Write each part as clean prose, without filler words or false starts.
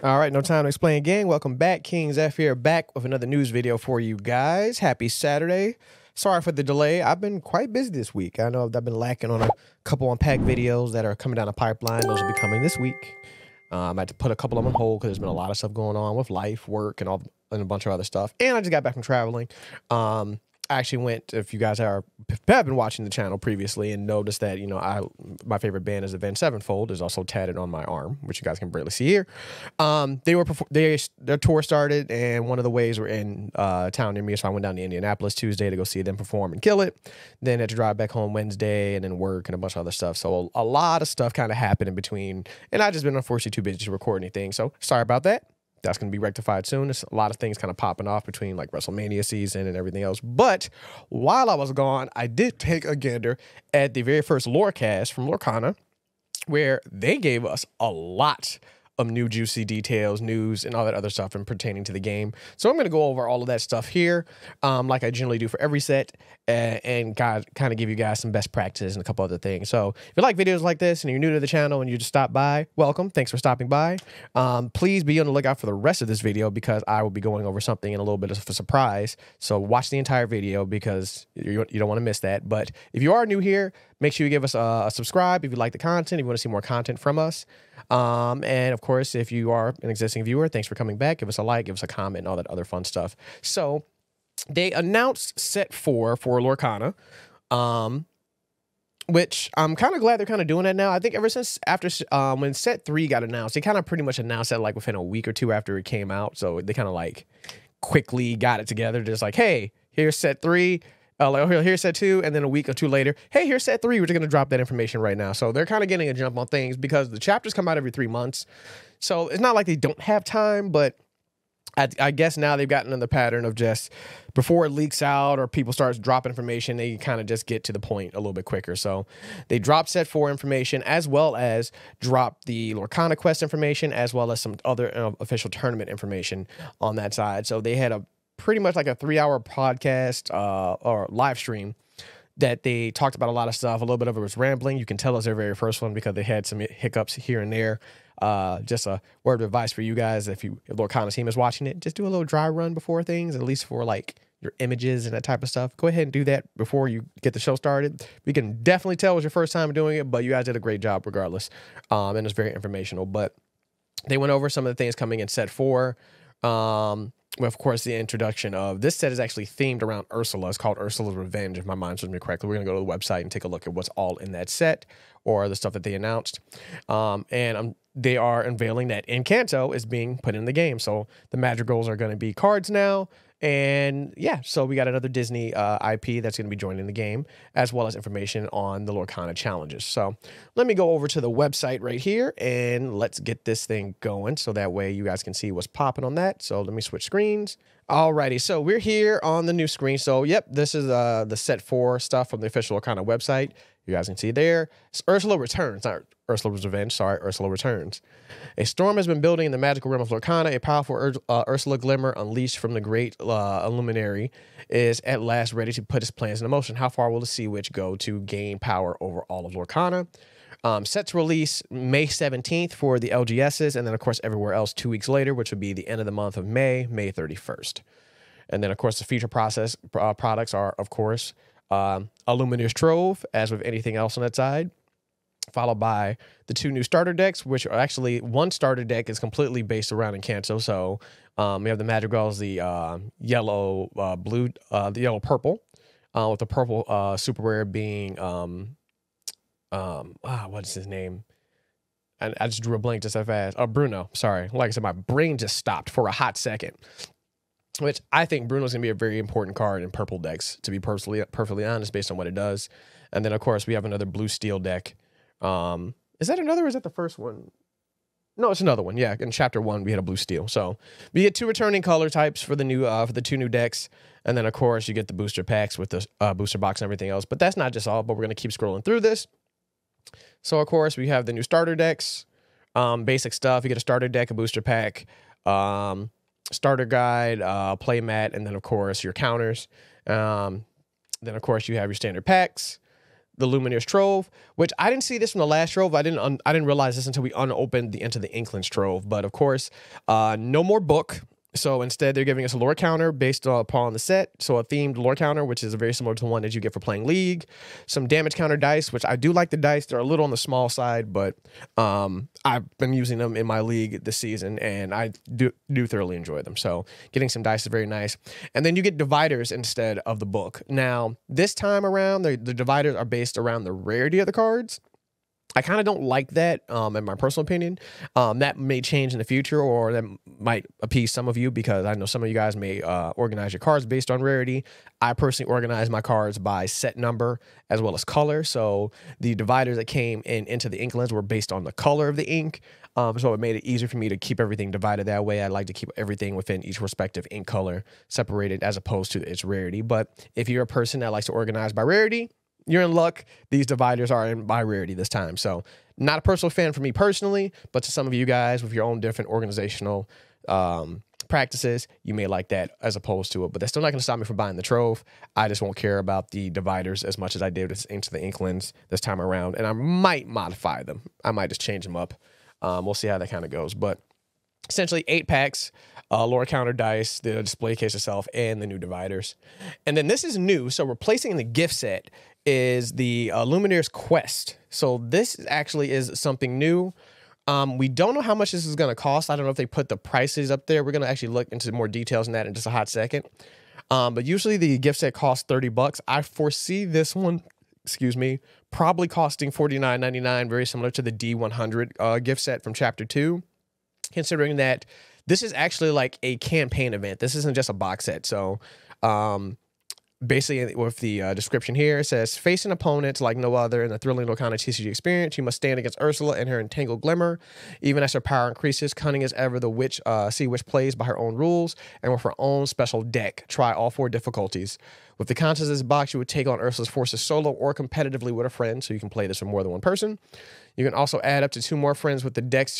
All right, no time to explain, gang. Welcome back. King Zeph here, back with another news video for you guys. Happy Saturday. Sorry for the delay. I've been quite busy this week. I know I've been lacking on a couple unpacked videos that are coming down the pipeline. Those will be coming this week. I had to put a couple of them on hold because there's been a lot of stuff going on with life, work, and a bunch of other stuff. And I just got back from traveling. I actually went, if you guys have been watching the channel previously and noticed that, you know, my favorite band is Avenged Sevenfold, is also tatted on my arm, which you guys can barely see here. Their tour started, and one of the ways were in town near me, so I went down to Indianapolis Tuesday to go see them perform and kill it. Then had to drive back home Wednesday and then work and a bunch of other stuff. So a lot of stuff kind of happened in between, and I just been unfortunately too busy to record anything. So sorry about that. That's going to be rectified soon. There's a lot of things kind of popping off between like WrestleMania season and everything else. But while I was gone, I did take a gander at the very first Lorecast from Lorcana, where they gave us a lot of new juicy details, news, and all that other stuff and pertaining to the game. So I'm going to go over all of that stuff here, like I generally do for every set, and kind of give you guys some best practices and a couple other things. So if you like videos like this and you're new to the channel and you just stopped by, welcome. Thanks for stopping by. Please be on the lookout for the rest of this video because I will be going over something in a little bit of a surprise. So watch the entire video because you don't want to miss that. But if you are new here, make sure you give us a subscribe if you like the content, if you want to see more content from us. And of course, if you are an existing viewer, thanks for coming back. Give us a like, give us a comment, and all that other fun stuff. So they announced set 4 for Lorcana, which I'm kind of glad they're kind of doing that now. I think ever since after when set 3 got announced, they kind of pretty much announced that like within a week or two after it came out. So they kind of like quickly got it together. Just like, hey, here's set 3. Here's set 2, and then a week or two later, hey, here's set 3. We're just going to drop that information right now. So they're kind of getting a jump on things because the chapters come out every 3 months. So it's not like they don't have time, but I guess now they've gotten in the pattern of just before it leaks out or people start dropping information, they kind of just get to the point a little bit quicker. So they dropped set 4 information as well as dropped the Lorcana quest information as well as some other official tournament information on that side. So they had a pretty much like a 3-hour podcast or live stream that they talked about a lot of stuff. A little bit of it was rambling. You can tell it's their very first one because they had some hiccups here and there. Just a word of advice for you guys. If Lorcana's team is watching it, just do a little dry run before things, at least for like your images and that type of stuff. Go ahead and do that before you get the show started. We can definitely tell it was your first time doing it, but you guys did a great job regardless. And it's very informational. But they went over some of the things coming in set 4. Well, of course, the introduction of this set is actually themed around Ursula. It's called Ursula's Revenge, if my mind serves me correctly. We're going to go to the website and take a look at what's all in that set or the stuff that they announced. They are unveiling that Encanto is being put in the game. So the Madrigals are going to be cards now. And yeah, so we got another Disney IP that's going to be joining the game, as well as information on the Lorcana challenges. So let me go over to the website right here and let's get this thing going so that way you guys can see what's popping on that. So let me switch screens. Alrighty, so we're here on the new screen. So yep, this is the set 4 stuff from the official Lorcana website. You guys can see there. It's Ursula Returns, not Ursula's Revenge, sorry, Ursula Returns. A storm has been building in the magical realm of Lorcana. A powerful Ursula Glimmer, unleashed from the great Illuminary, is at last ready to put his plans into motion. How far will the Sea Witch go to gain power over all of Lorcana? Set to release May 17th for the LGSs, and then, of course, everywhere else 2 weeks later, which would be the end of the month of May 31st. And then, of course, the feature products are, of course, Illuminator's Trove, as with anything else on that side, followed by the 2 new starter decks, which are actually one starter deck is completely based around Encanto. So we have the Madrigals, the yellow blue, the yellow purple, with the purple super rare being what's his name? And I just drew a blank just so fast. Oh, Bruno. Sorry. Like I said, my brain just stopped for a hot second. Which I think Bruno's going to be a very important card in purple decks, to be perfectly honest, based on what it does. And then, of course, we have another blue steel deck. Is that another or is that the first one? No, it's another one. Yeah, in Chapter 1, we had a blue steel. So we get 2 returning color types for the new for the 2 new decks. And then, of course, you get the booster packs with the booster box and everything else. But that's not just all, but we're going to keep scrolling through this. So, of course, we have the new starter decks. Basic stuff. You get a starter deck, a booster pack, starter guide, play mat, and then, of course, your counters. Then, of course, you have your standard packs. the Lumineers Trove, which I didn't see this from the last Trove. I didn't realize this until we unopened the Into the Inklings Trove. But of course, no more book. So instead, they're giving us a lore counter based upon the set. So a themed lore counter, which is very similar to the one that you get for playing League. Some damage counter dice, which I do like the dice. They're a little on the small side, but I've been using them in my League this season, and I do thoroughly enjoy them. So getting some dice is very nice. And then you get dividers instead of the book. Now, this time around, the dividers are based around the rarity of the cards. I kind of don't like that, in my personal opinion. That may change in the future, or that might appease some of you, because I know some of you guys may organize your cards based on rarity. I personally organize my cards by set number as well as color. So the dividers that came into the Inklings were based on the color of the ink. So it made it easier for me to keep everything divided that way. I like to keep everything within each respective ink color separated as opposed to its rarity. But if you're a person that likes to organize by rarity, you're in luck. These dividers are in by rarity this time. So not a personal fan for me personally, but to some of you guys with your own different organizational practices, you may like that as opposed to it. But that's still not going to stop me from buying the Trove. I just won't care about the dividers as much as I did with Into the Inklings this time around. And I might modify them. I might just change them up. We'll see how that kind of goes. But essentially 8 packs, lore counter dice, the display case itself, and the new dividers. And then this is new. So replacing the gift set is the Lumineers Quest. So this actually is something new. We don't know how much this is going to cost. I don't know if they put the prices up there. We're going to actually look into more details on that in just a hot second. But usually the gift set costs $30. I foresee this one, excuse me, probably costing $49.99, very similar to the D100 gift set from Chapter 2, considering that this is actually like a campaign event. This isn't just a box set. So, basically, with the description here, it says, face an opponent like no other in the thrilling Lorcana TCG experience. You must stand against Ursula and her entangled glimmer. Even as her power increases, cunning as ever, the witch plays by her own rules and with her own special deck. Try all 4 difficulties. With the contents of this box, you would take on Ursula's forces solo or competitively with a friend, so you can play this with more than one person. You can also add up to 2 more friends with the decks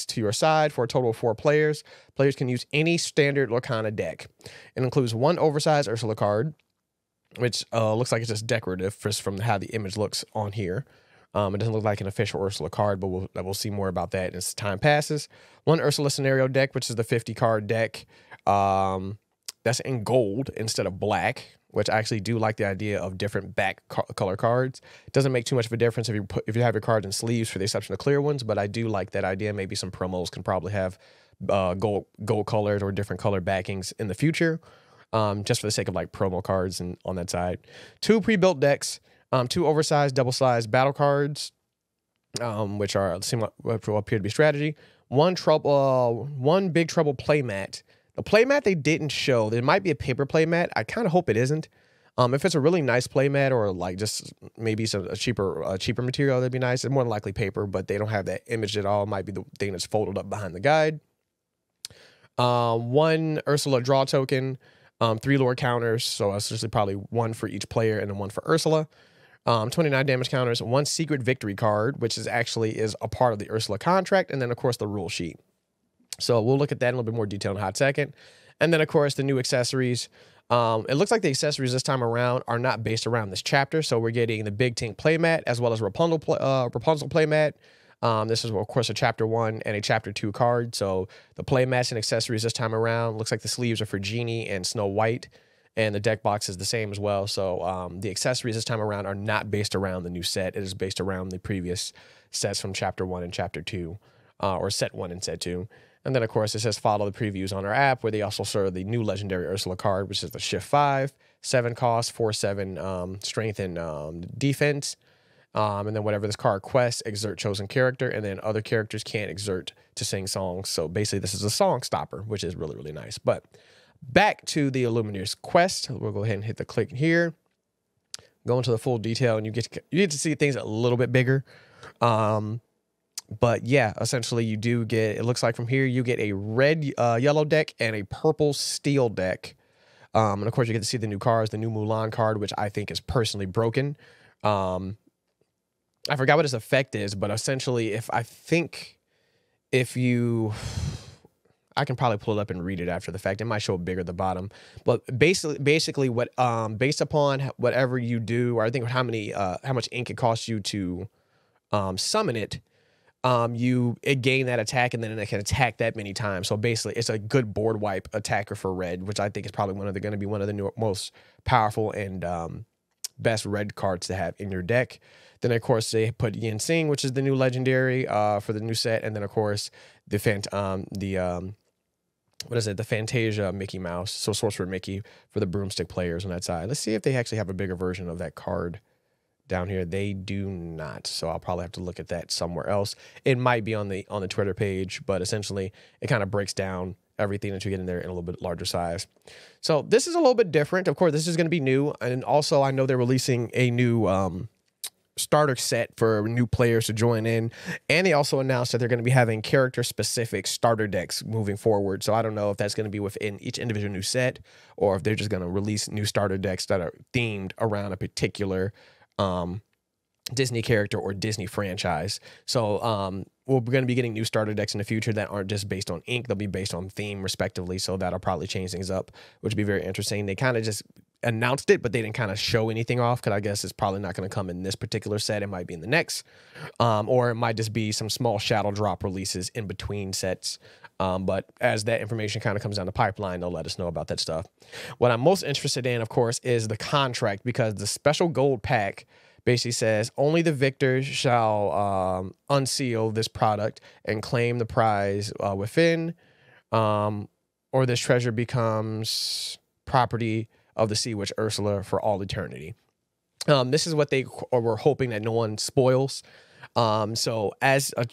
to your side for a total of 4 players. Players can use any standard Lorcana deck. It includes 1 oversized Ursula card, which looks like it's just decorative just from how the image looks on here. It doesn't look like an official Ursula card, but we'll see more about that as time passes. 1 Ursula scenario deck, which is the 50-card deck. That's in gold instead of black, which I actually do like the idea of different back color cards. It doesn't make too much of a difference if you have your cards in sleeves, for the exception of clear ones, but I do like that idea. Maybe some promos can probably have gold colored or different color backings in the future, just for the sake of like promo cards and on that side. 2 pre-built decks, 2 oversized double-sized battle cards, which will appear to be strategy. 1 big trouble playmat. The playmat they didn't show. There might be a paper playmat. I kind of hope it isn't. If it's a really nice playmat or like just maybe a cheaper material, that'd be nice. It's more than likely paper, but they don't have that image at all. It might be the thing that's folded up behind the guide. 1 Ursula draw token, 3 lore counters, so essentially probably 1 for each player and then 1 for Ursula. 29 damage counters, 1 secret victory card, which is a part of the Ursula contract, and then of course the rule sheet. So we'll look at that in a little bit more detail in a hot second. And then, of course, the new accessories. It looks like the accessories this time around are not based around this chapter. So we're getting the Big Tink playmat as well as Rapunzel playmat. This is, of course, a Chapter 1 and a Chapter 2 card. So the playmats and accessories this time around, looks like the sleeves are for Genie and Snow White. And the deck box is the same as well. So the accessories this time around are not based around the new set. It is based around the previous sets from Chapter 1 and Chapter 2, or Set 1 and Set 2. And then, of course, it says follow the previews on our app, where they also serve the new legendary Ursula card, which is the Shift 5, 7 cost, 4/7 strength and defense. And then whatever this card quests, exert chosen character, and then other characters can't exert to sing songs. So basically, this is a song stopper, which is really, really nice. But back to the Lumineers Quest. We'll go ahead and hit the click here. Go into the full detail, and you get to see things a little bit bigger. But yeah, essentially you do get, it looks like from here, you get a red, yellow deck and a purple steel deck. And of course you get to see the new cards, the new Mulan card, which I think is personally broken. I forgot what its effect is, but essentially I I can probably pull it up and read it after the fact. It might show bigger at the bottom, but basically what based upon whatever you do, or I think how much ink it costs you to summon it, it gain that attack, and then it can attack that many times. So basically, it's a good board wipe attacker for red, which I think is probably going to be one of the most powerful and best red cards to have in your deck. Then of course they put Yin Sing, which is the new legendary for the new set, and then of course the the Fantasia Mickey Mouse, so Sorcerer Mickey for the Broomstick players on that side. Let's see if they actually have a bigger version of that card down here. They do not, so I'll probably have to look at that somewhere else. It might be on the Twitter page, but essentially it kind of breaks down everything that you get in there in a little bit larger size. So this is a little bit different. Of course, this is going to be new, and also I know they're releasing a new starter set for new players to join in, and they also announced that they're going to be having character specific starter decks moving forward. So I don't know if that's going to be within each individual new set, or if they're just going to release new starter decks that are themed around a particular Disney character or Disney franchise. So we're going to be getting new starter decks in the future that aren't just based on ink. They'll be based on theme respectively, so that'll probably change things up, which would be very interesting. They kind of just announced it, but they didn't kind of show anything off, because I guess it's probably not going to come in this particular set. It might be in the next, or it might just be some small shadow drop releases in between sets. But as that information kind of comes down the pipeline, they'll let us know about that stuff. What I'm most interested in, of course, is the contract, because the special gold pack basically says only the victors shall unseal this product and claim the prize within, or this treasure becomes property of the Sea Witch Ursula for all eternity. This is what they were hoping that no one spoils. So as a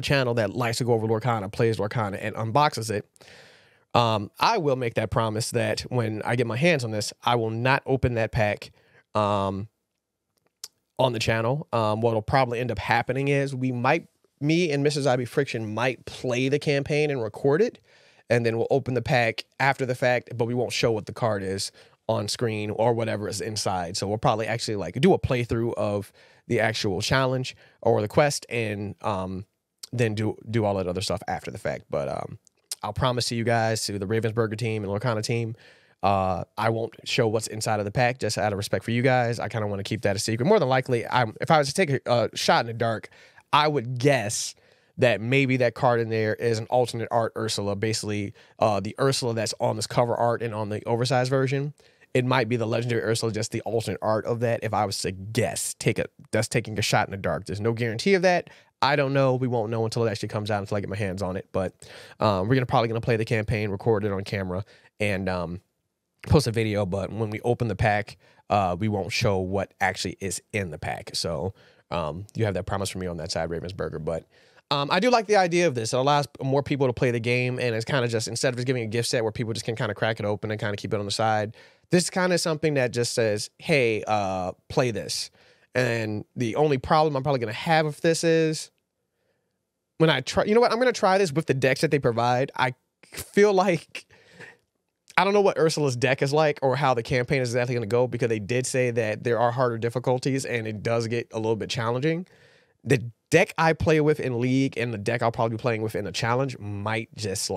channel that likes to go over Lorcana, plays Lorcana, and unboxes it, I will make that promise that when I get my hands on this, I will not open that pack on the channel. What'll probably end up happening is me and Mrs. IB Friction might play the campaign and record it, and then we'll open the pack after the fact, but we won't show what the card is on screen or whatever is inside. So we'll probably actually do a playthrough of the actual challenge or the quest, and then do all that other stuff after the fact. But I'll promise to you guys, to the Ravensburger team and Lorcana team, I won't show what's inside of the pack, just out of respect for you guys. I kind of want to keep that a secret. More than likely, if I was to take a shot in the dark, I would guess that maybe that card in there is an alternate art Ursula, basically the Ursula that's on this cover art and on the oversized version. It might be the legendary Ursula, just the alternate art of that. If I was to guess, that's taking a shot in the dark. There's no guarantee of that. I don't know. We won't know until it actually comes out, until I get my hands on it. But we're probably gonna play the campaign, record it on camera, and post a video. But when we open the pack, we won't show what actually is in the pack. So you have that promise from me on that side, Ravensburger. But I do like the idea of this. It allows more people to play the game, and it's kind of just, instead of just giving a gift set where people just can kind of crack it open and kind of keep it on the side, this is kind of something that just says, hey, play this. And the only problem I'm probably going to have with this is when I try, I'm going to try this with the decks that they provide. I feel like, I don't know what Ursula's deck is like or how the campaign is exactly going to go, because they did say that there are harder difficulties and it does get a little bit challenging. The deck I play with in League and the deck I'll probably be playing with in the challenge might just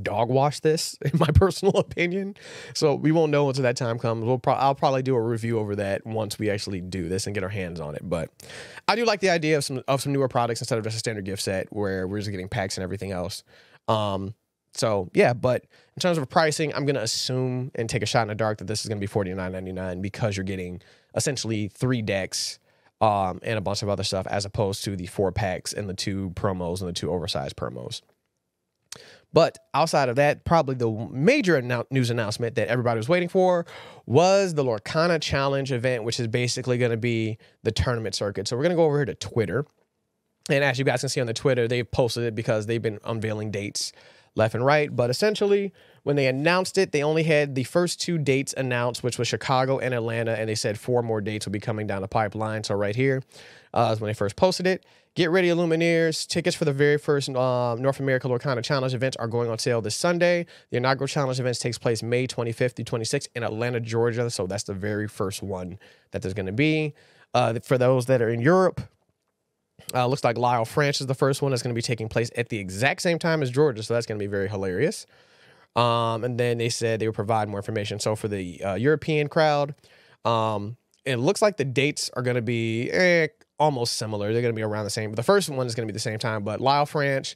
dog wash this, in my personal opinion. So we won't know until that time comes. I'll probably do a review over that once we actually do this and get our hands on it. But I do like the idea of some newer products instead of just a standard gift set where we're just getting packs and everything else. So yeah, but in terms of pricing, I'm gonna assume and take a shot in the dark that this is gonna be $49.99, because you're getting essentially 3 decks and a bunch of other stuff, as opposed to the 4 packs and the 2 promos and the 2 oversized promos. But outside of that, probably the major news announcement that everybody was waiting for was the Lorcana Challenge event, which is basically going to be the tournament circuit. So we're going to go over here to Twitter. And as you guys can see on the Twitter, they've posted it because they've been unveiling dates left and right. But essentially, when they announced it, they only had the first 2 dates announced, which was Chicago and Atlanta. And they said 4 more dates will be coming down the pipeline. So right here is when they first posted it. Get ready, Illumineers. Tickets for the very first North America Lorcana Challenge events are going on sale this Sunday. The inaugural challenge events takes place May 25th through 26th in Atlanta, Georgia. So that's the very first one that there's going to be. For those that are in Europe, Looks like Lyle France is the first one that's going to be taking place at the exact same time as Georgia, so that's going to be very hilarious. And then they said they would provide more information. So for the European crowd, it looks like the dates are going to be almost similar. They're going to be around the same. But the first one is going to be the same time. But Lyle France,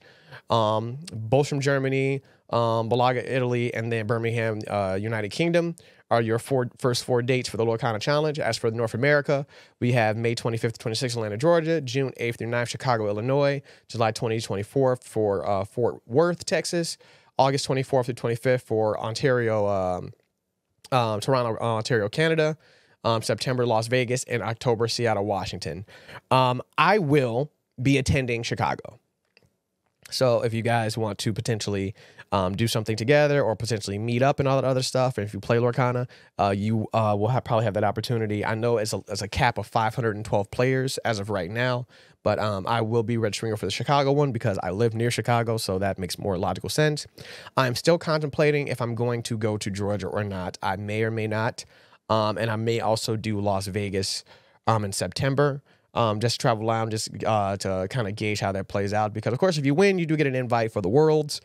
both from Germany, Bologna, Italy, and then Birmingham, United Kingdom are your first four dates for the Lorcana Challenge. As for North America, we have May 25th to 26th, Atlanta, Georgia, June 8th through 9th, Chicago, Illinois, July 20th to 24th for Fort Worth, Texas, August 24th to 25th for Ontario, Toronto, Ontario, Canada, September, Las Vegas, and October, Seattle, Washington. I will be attending Chicago. So if you guys want to potentially do something together or potentially meet up and all that other stuff, and if you play Lorcana, you will probably have that opportunity. I know it's a cap of 512 players as of right now, but I will be registering for the Chicago one because I live near Chicago, so that makes more logical sense. I'm still contemplating if I'm going to go to Georgia or not. I may or may not, and I may also do Las Vegas in September. Just travel around, just to kind of gauge how that plays out. Because, of course, if you win, you do get an invite for the Worlds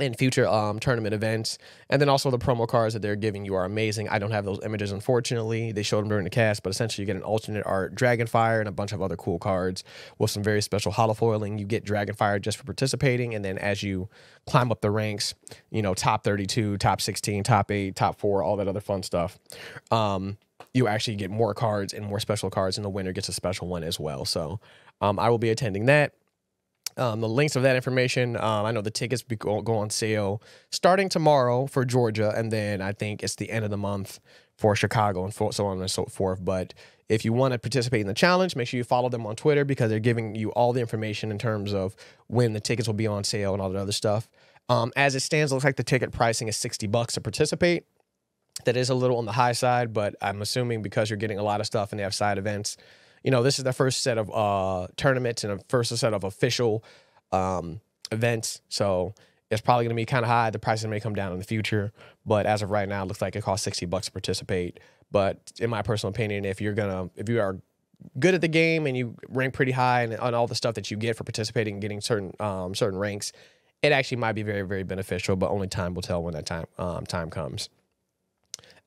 and future tournament events. And then also the promo cards that they're giving you are amazing. I don't have those images, unfortunately. They showed them during the cast, but essentially you get an alternate art Dragonfire and a bunch of other cool cards with some very special holofoiling. You get Dragonfire just for participating, and then as you climb up the ranks, you know, top 32, top 16, top 8, top 4, all that other fun stuff. You actually get more cards and more special cards, and the winner gets a special one as well. So I will be attending that. The links of that information, I know the tickets go on sale starting tomorrow for Georgia, and then I think it's the end of the month for Chicago and so on and so forth. But if you want to participate in the challenge, make sure you follow them on Twitter because they're giving you all the information in terms of when the tickets will be on sale and all that other stuff. As it stands, it looks like the ticket pricing is $60 to participate. That is a little on the high side, but I'm assuming because you're getting a lot of stuff and they have side events, you know, this is the first set of tournaments and a first set of official events. So it's probably going to be kind of high. The prices may come down in the future, but as of right now, it looks like it costs $60 to participate. But in my personal opinion, if you are good at the game and you rank pretty high and on all the stuff that you get for participating and getting certain ranks, it actually might be very, very beneficial, but only time will tell when that time comes.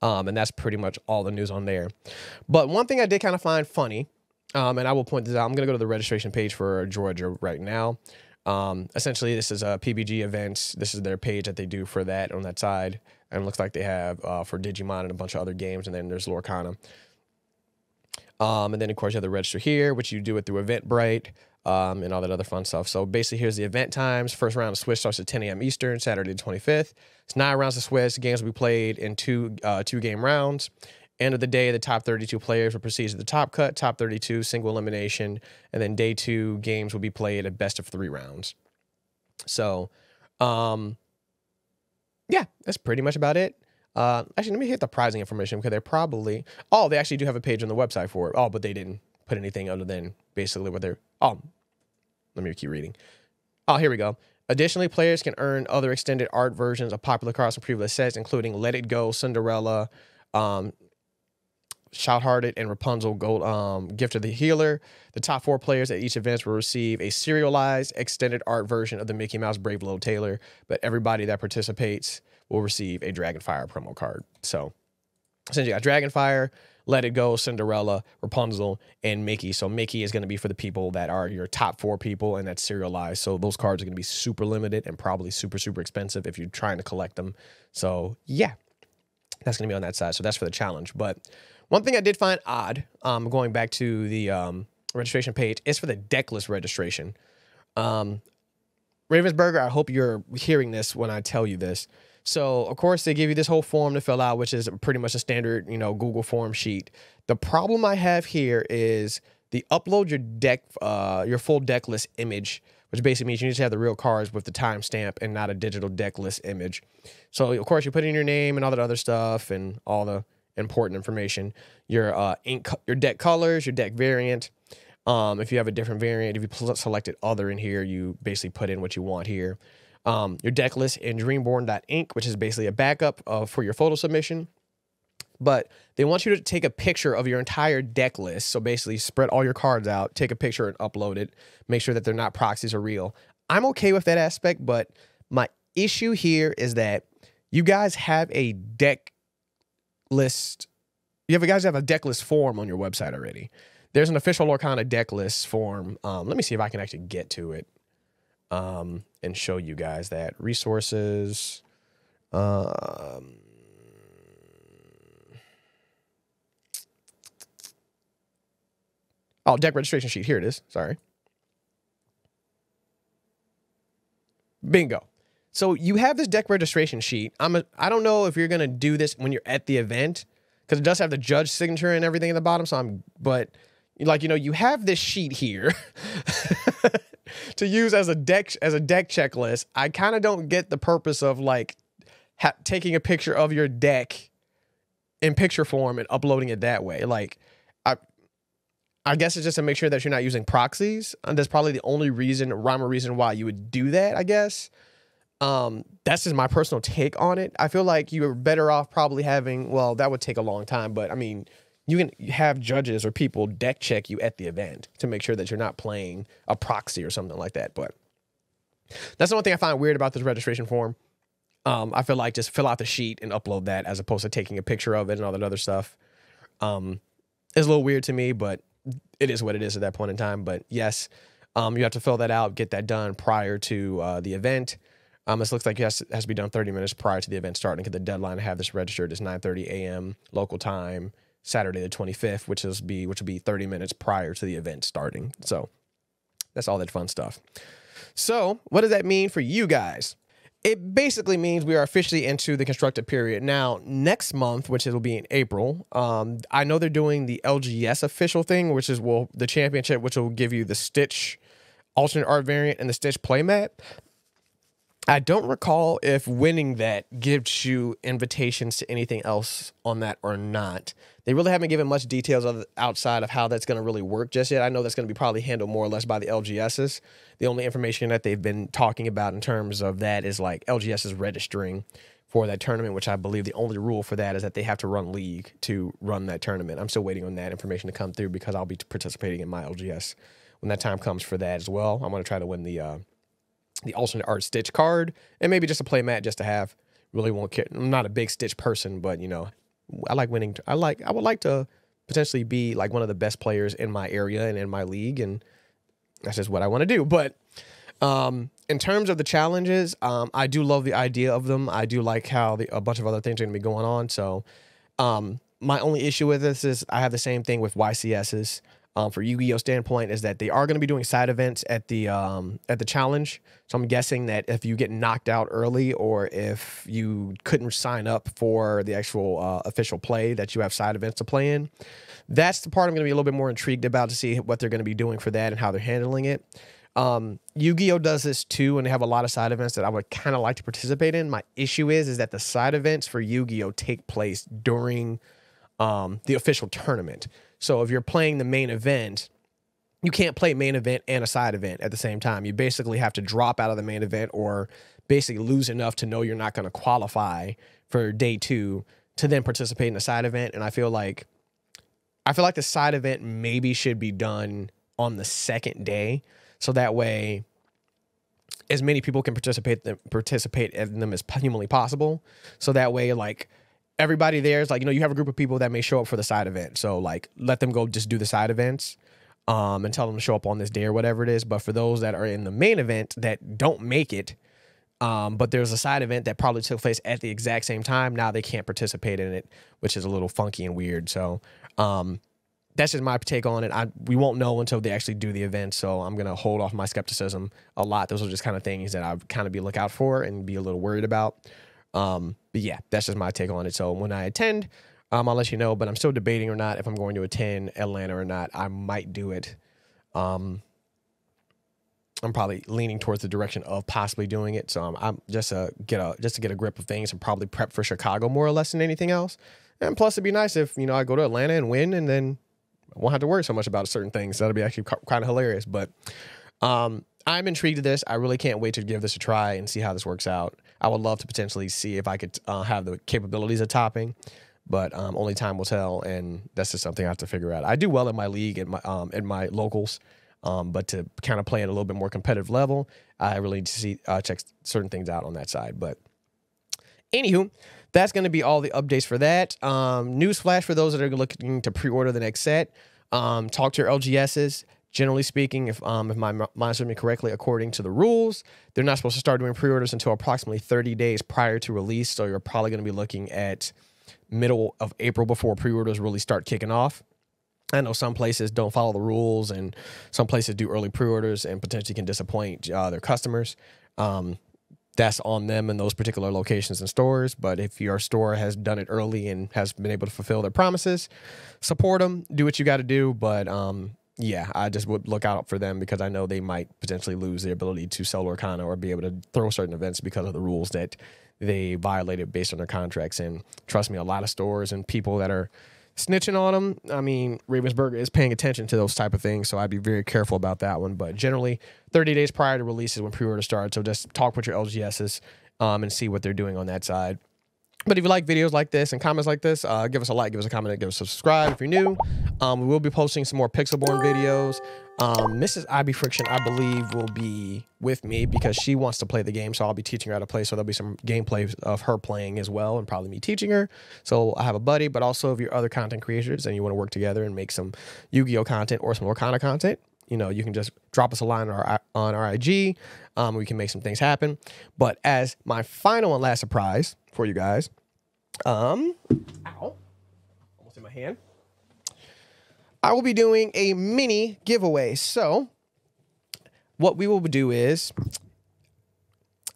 And that's pretty much all the news on there. But one thing I did kind of find funny, and I will point this out. I'm going to go to the registration page for Georgia right now. Essentially, this is a PBG events. This is their page that they do for that on that side. And it looks like they have for Digimon and a bunch of other games. And then there's Lorcana. And then, of course, you have the register here, which you do it through Eventbrite. And all that other fun stuff. So basically, here's the event times. First round of Swiss starts at 10 a.m. Eastern, Saturday the 25th. It's 9 rounds of Swiss. Games will be played in two game rounds. End of the day, the top 32 players will proceed to the top cut, top 32 single elimination, and then day 2 games will be played at best of 3 rounds. So, yeah, that's pretty much about it. Actually, let me hit the pricing information because they're probably... Oh, they actually do have a page on the website for it. Oh, but they didn't put anything other than basically what they're... Oh, let me keep reading. Oh, here we go. Additionally, players can earn other extended art versions of popular cards from previous sets, including Let It Go, Cinderella, Shout-Hearted, and Rapunzel Gold, Gift of the Healer. The top 4 players at each event will receive a serialized extended art version of the Mickey Mouse Brave Little Tailor, but everybody that participates will receive a Dragonfire promo card. So, since you got Dragonfire, Let It Go, Cinderella, Rapunzel, and Mickey. So Mickey is going to be for the people that are your top 4 people, and that's serialized. So those cards are going to be super limited and probably super, super expensive if you're trying to collect them. So yeah, that's going to be on that side. So that's for the challenge. But one thing I did find odd, going back to the registration page, is for the decklist registration. Ravensburger, I hope you're hearing this when I tell you this. So, of course, they give you this whole form to fill out, which is pretty much a standard, you know, Google form sheet. The problem I have here is the upload your full deck list image, which basically means you need to have the real cards with the timestamp and not a digital deck list image. So, of course, you put in your name and all that other stuff and all the important information. Your your deck colors, your deck variant. If you have a different variant, if you selected other in here, you basically put in what you want here. Your deck list in Dreamborn.inc, which is basically a backup for your photo submission. But they want you to take a picture of your entire deck list. So basically spread all your cards out, take a picture and upload it, make sure that they're not proxies or real. I'm okay with that aspect, but my issue here is that you guys have a deck list. You guys have a deck list form on your website already. There's an official Lorcana deck list form. Let me see if I can actually get to it and show you guys that. Resources. Oh, deck registration sheet. Here it is. Sorry. Bingo. So you have this deck registration sheet. I don't know if you're going to do this when you're at the event, because it does have the judge signature and everything at the bottom. But like, you have this sheet here to use as a deck checklist. I kind of don't get the purpose of like taking a picture of your deck in picture form and uploading it that way. Like, I guess it's just to make sure that you're not using proxies. And that's probably the only rhyme or reason why you would do that, I guess. That's just my personal take on it. I feel like you're better off probably having, well, that would take a long time, but I mean, you can have judges or people deck check you at the event to make sure that you're not playing a proxy or something like that. But that's the one thing I find weird about this registration form. I feel like just fill out the sheet and upload that as opposed to taking a picture of it and all that other stuff. It's a little weird to me, but it is what it is at that point in time. But yes, you have to fill that out, get that done prior to the event. This looks like it has to be done 30 minutes prior to the event starting, because the deadline to have this registered is 9:30 a.m. local time, Saturday the 25th, which will be 30 minutes prior to the event starting. So that's all that fun stuff. So what does that mean for you guys? It basically means we are officially into the constructed period. Now, next month, which it will be in April, I know they're doing the LGS official thing, which is the championship, which will give you the Stitch alternate art variant and the Stitch playmat. I don't recall if winning that gives you invitations to anything else on that or not. They really haven't given much details outside of how that's going to really work just yet. I know that's going to be probably handled more or less by the LGSs. The only information that they've been talking about in terms of that is like LGS is registering for that tournament, which I believe the only rule for that is that they have to run league to run that tournament. I'm still waiting on that information to come through because I'll be participating in my LGS when that time comes for that as well. I'm going to try to win the alternate art Stitch card and maybe just a play mat just to have. Really won't care. I'm not a big Stitch person, but I like winning. I would like to potentially be like one of the best players in my area and in my league, and that's just what I want to do. But in terms of the challenges, I do love the idea of them. I do like how a bunch of other things are going to be going on. So my only issue with this is I have the same thing with YCSs. For Yu-Gi-Oh standpoint, is that they are going to be doing side events at the challenge. So I'm guessing that if you get knocked out early, or if you couldn't sign up for the actual official play, that you have side events to play in. That's the part I'm going to be a little bit more intrigued about, to see what they're going to be doing for that and how they're handling it. Yu-Gi-Oh does this too, and they have a lot of side events that I would kind of like to participate in. My issue is that the side events for Yu-Gi-Oh take place during the official tournament. So if you're playing the main event, you can't play main event and a side event at the same time. You basically have to drop out of the main event, or basically lose enough to know you're not going to qualify for day 2 to then participate in the side event. And I feel like the side event maybe should be done on the second day, so that way as many people can participate in them as humanly possible. So that way, like, everybody there is like, you have a group of people that may show up for the side event. So like, let them go just do the side events and tell them to show up on this day or whatever it is. But for those that are in the main event that don't make it, but there's a side event that probably took place at the exact same time, now they can't participate in it, which is a little funky and weird. So that's just my take on it. We won't know until they actually do the event. So I'm going to hold off my skepticism a lot. Those are just kind of things that I would kind of be look out for and be a little worried about. But yeah, that's just my take on it. So when I attend, I'll let you know, but I'm still debating or not if I'm going to attend Atlanta or not. I might do it. I'm probably leaning towards the direction of possibly doing it. So I'm just to get a grip of things and probably prep for Chicago more or less than anything else. And plus, it'd be nice if I go to Atlanta and win, and then I won't have to worry so much about certain things. That'll be actually kind of hilarious. But I'm intrigued with this. I really can't wait to give this a try and see how this works out. I would love to potentially see if I could have the capabilities of topping. but only time will tell, and that's just something I have to figure out. I do well in my league and my locals, but to kind of play at a little bit more competitive level, I really need to see check certain things out on that side. But anywho, that's going to be all the updates for that. Newsflash for those that are looking to pre-order the next set. Talk to your LGSs. Generally speaking, if my mind serves me correctly, according to the rules, they're not supposed to start doing pre-orders until approximately 30 days prior to release. So you're probably going to be looking at middle of April before pre-orders really start kicking off. I know some places don't follow the rules, and some places do early pre-orders and potentially can disappoint their customers. That's on them in those particular locations and stores. But if your store has done it early and has been able to fulfill their promises, support them, do what you got to do. But yeah, I just would look out for them because I know they might potentially lose their ability to sell Lorcana or be able to throw certain events because of the rules that they violated based on their contracts. And trust me, a lot of stores and people that are snitching on them, I mean, Ravensburger is paying attention to those type of things, so I'd be very careful about that one. But generally, 30 days prior to release is when pre-order starts, so just talk with your LGSs and see what they're doing on that side. But if you like videos like this and comments like this, give us a like, give us a comment, give us a subscribe if you're new. We will be posting some more Pixelborn videos. Mrs. IB Friction, I believe, will be with me because she wants to play the game, so I'll be teaching her how to play. So there'll be some gameplay of her playing as well, and probably me teaching her. So I have a buddy, but also if you're other content creators and you want to work together and make some Yu-Gi-Oh content or some Lorcana content, you know, you can just drop us a line on our IG. We can make some things happen. But as my final and last surprise for you guys, ow, almost in my hand, I will be doing a mini giveaway. So what we will do is,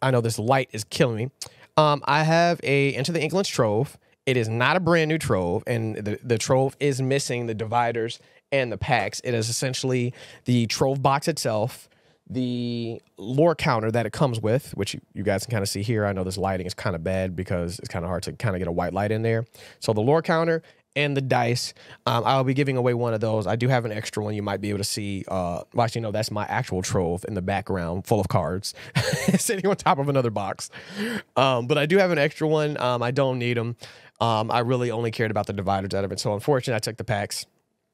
I know this light is killing me. I have a Into the Inklands Trove. It is not a brand new Trove, and the Trove is missing the dividers and the packs. It is essentially the Trove box itself, the lore counter that it comes with, which you guys can kind of see here. I know this lighting is kind of bad because it's kind of hard to kind of get a white light in there. So the lore counter and the dice, I'll be giving away one of those. I do have an extra one you might be able to see. Well, actually, no, that's my actual Trove in the background full of cards sitting on top of another box. But I do have an extra one. I don't need them. I really only cared about the dividers out of it. So unfortunately, I took the packs.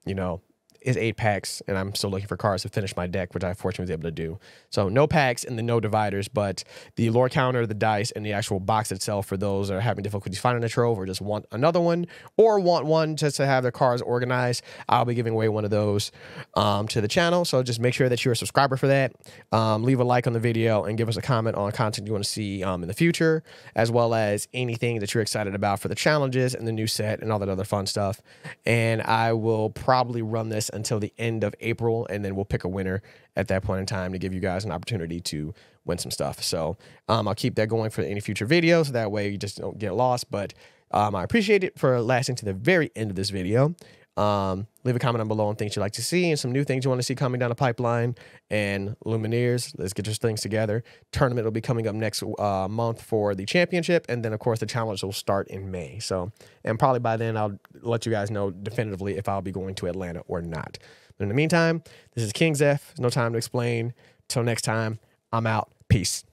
You know, is 8 packs, and I'm still looking for cards to finish my deck, which I fortunately was able to do. So no packs and the no dividers, but the lore counter, the dice, and the actual box itself for those that are having difficulties finding a Trove or just want another one or want one just to have their cards organized. I'll be giving away one of those to the channel. So just make sure that you're a subscriber for that. Leave a like on the video and give us a comment on content you want to see in the future, as well as anything that you're excited about for the challenges and the new set and all that other fun stuff. And I will probably run this until the end of April, and then we'll pick a winner at that point in time to give you guys an opportunity to win some stuff. So I'll keep that going for any future videos. That way you just don't get lost. But I appreciate it for lasting to the very end of this video. Leave a comment down below on things you'd like to see and some new things you want to see coming down the pipeline. And Lumineers, let's get your things together. Tournament will be coming up next month for the championship, and then of course the challenge will start in May. So, and probably by then I'll let you guys know definitively if I'll be going to Atlanta or not. But in the meantime, this is King Zeph. No time to explain. Till next time, I'm out. Peace.